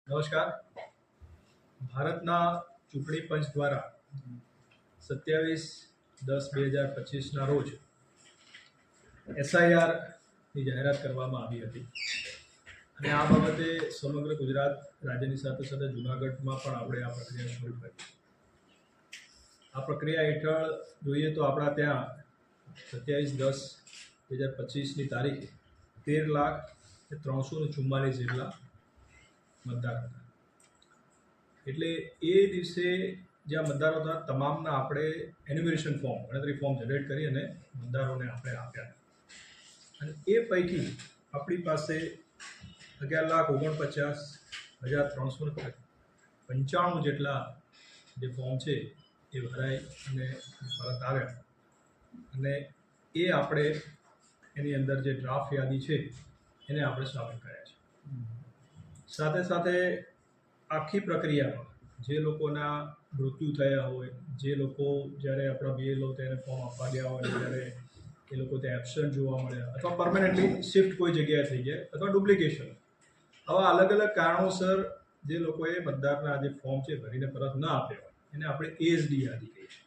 નમસ્કાર. ભારતના ચૂંટણી પંચ દ્વારા 27/10/2025ના રોજ SIRની જાહેરાત કરવામાં આવી હતી અને આ બાબતે સમગ્ર ગુજરાત રાજ્યની સાથે સાથે જૂનાગઢમાં પણ આપણે આ પ્રક્રિયા શરૂ કરી. આ પ્રક્રિયા હેઠળ જોઈએ તો આપણા ત્યાં 27/10/2025ની તારીખે 13,344 જેટલા મતદાર હતા. એટલે એ દિવસે જ્યાં મતદારો હતા તમામના આપણે એન્યુમરેશન ફોર્મ ગણતરી ફોર્મ જનરેટ કરી અને મતદારોને આપણે આપ્યા અને એ પૈકી આપણી પાસે 11,49,395 જેટલા જે ફોર્મ છે એ ભરાઈ અને પરત આવ્યા અને એ આપણે એની અંદર જે ડ્રાફ્ટ યાદી છે એને આપણે સામેલ કર્યા છે. સાથે સાથે આખી પ્રક્રિયામાં જે લોકોના મૃત્યુ થયા હોય, જે લોકો જ્યારે આપણા BLO તેને ફોર્મ આપવા ગયા હોય ત્યારે એ લોકો ત્યાં એબસન્ટ જોવા મળ્યા અથવા પરમેનન્ટલી શિફ્ટ કોઈ જગ્યાએ થઈ ગયા અથવા ડુપ્લિકેશન, આવા અલગ અલગ કારણોસર જે લોકોએ મતદારના જે ફોર્મ છે ભરીને પરત ન આપ્યા હોય એને આપણે ASD યાદી કહીએ છીએ.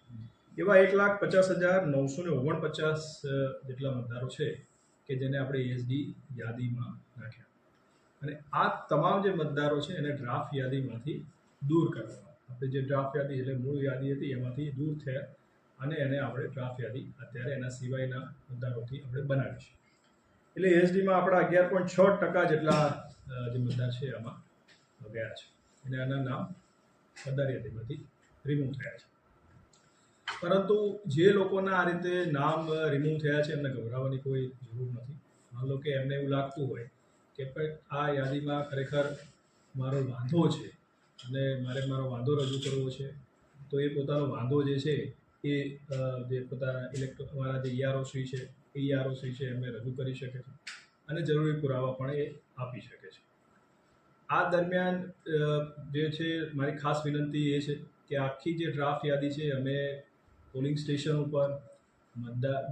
એવા 1,50,949 જેટલા મતદારો છે કે જેને આપણે ASD યાદીમાં નાખ્યા અને આ તમામ જે મતદારો છે એને ડ્રાફ્ટ યાદીમાંથી દૂર કરવામાં. આપણે જે ડ્રાફ્ટ યાદી એટલે મૂળ યાદી હતી એમાંથી દૂર થયા અને એને આપણે ડ્રાફ્ટ યાદી અત્યારે એના સિવાયના મતદારોથી આપણે બનાવી છે. એટલે ASDમાં આપણા 11.6% જેટલા જે મતદાર છે આમાં ગયા છે અને આના નામ મતદાર યાદીમાંથી રિમૂવ થયા છે. પરંતુ જે લોકોના આ રીતે નામ રિમૂવ થયા છે એમને ગભરાવાની કોઈ જરૂર નથી. માન લો કે એમને એવું લાગતું હોય કે આ યાદીમાં ખરેખર મારો વાંધો છે અને મારે મારો વાંધો રજૂ કરવો છે, તો એ પોતાનો વાંધો જે છે એ જે પોતાના અમારા જે EROC છે એમને રજૂ કરી શકે છે અને જરૂરી પુરાવા પણ એ આપી શકે છે. આ દરમિયાન જે છે મારી ખાસ વિનંતી એ છે કે આખી જે ડ્રાફ્ટ યાદી છે અમે પોલિંગ સ્ટેશન ઉપર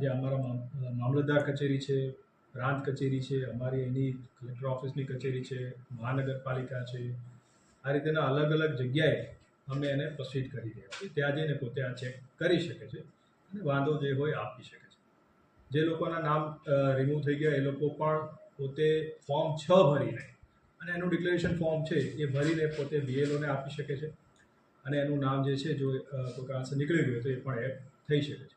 જે અમારા મામલતદાર કચેરી છે, પ્રાંત કચેરી છે, અમારી એની કલેક્ટર ઓફિસની કચેરી છે, મહાનગરપાલિકા છે, આ રીતેના અલગ અલગ જગ્યાએ અમે એને પ્રસિદ્ધ કરી રહ્યા છીએ. ત્યાં જઈને પોતે આ ચેક કરી શકે છે અને વાંધો જે હોય આપી શકે છે. જે લોકોના નામ રિમૂવ થઈ ગયા એ લોકો પણ પોતે ફોર્મ 6 ભરીને અને એનું ડિક્લેરેશન ફોર્મ છે એ ભરીને પોતે BLOને આપી શકે છે અને એનું નામ જે છે જો કોઈ કારણસર નીકળી ગયું તો એ પણ એડ થઈ શકે છે.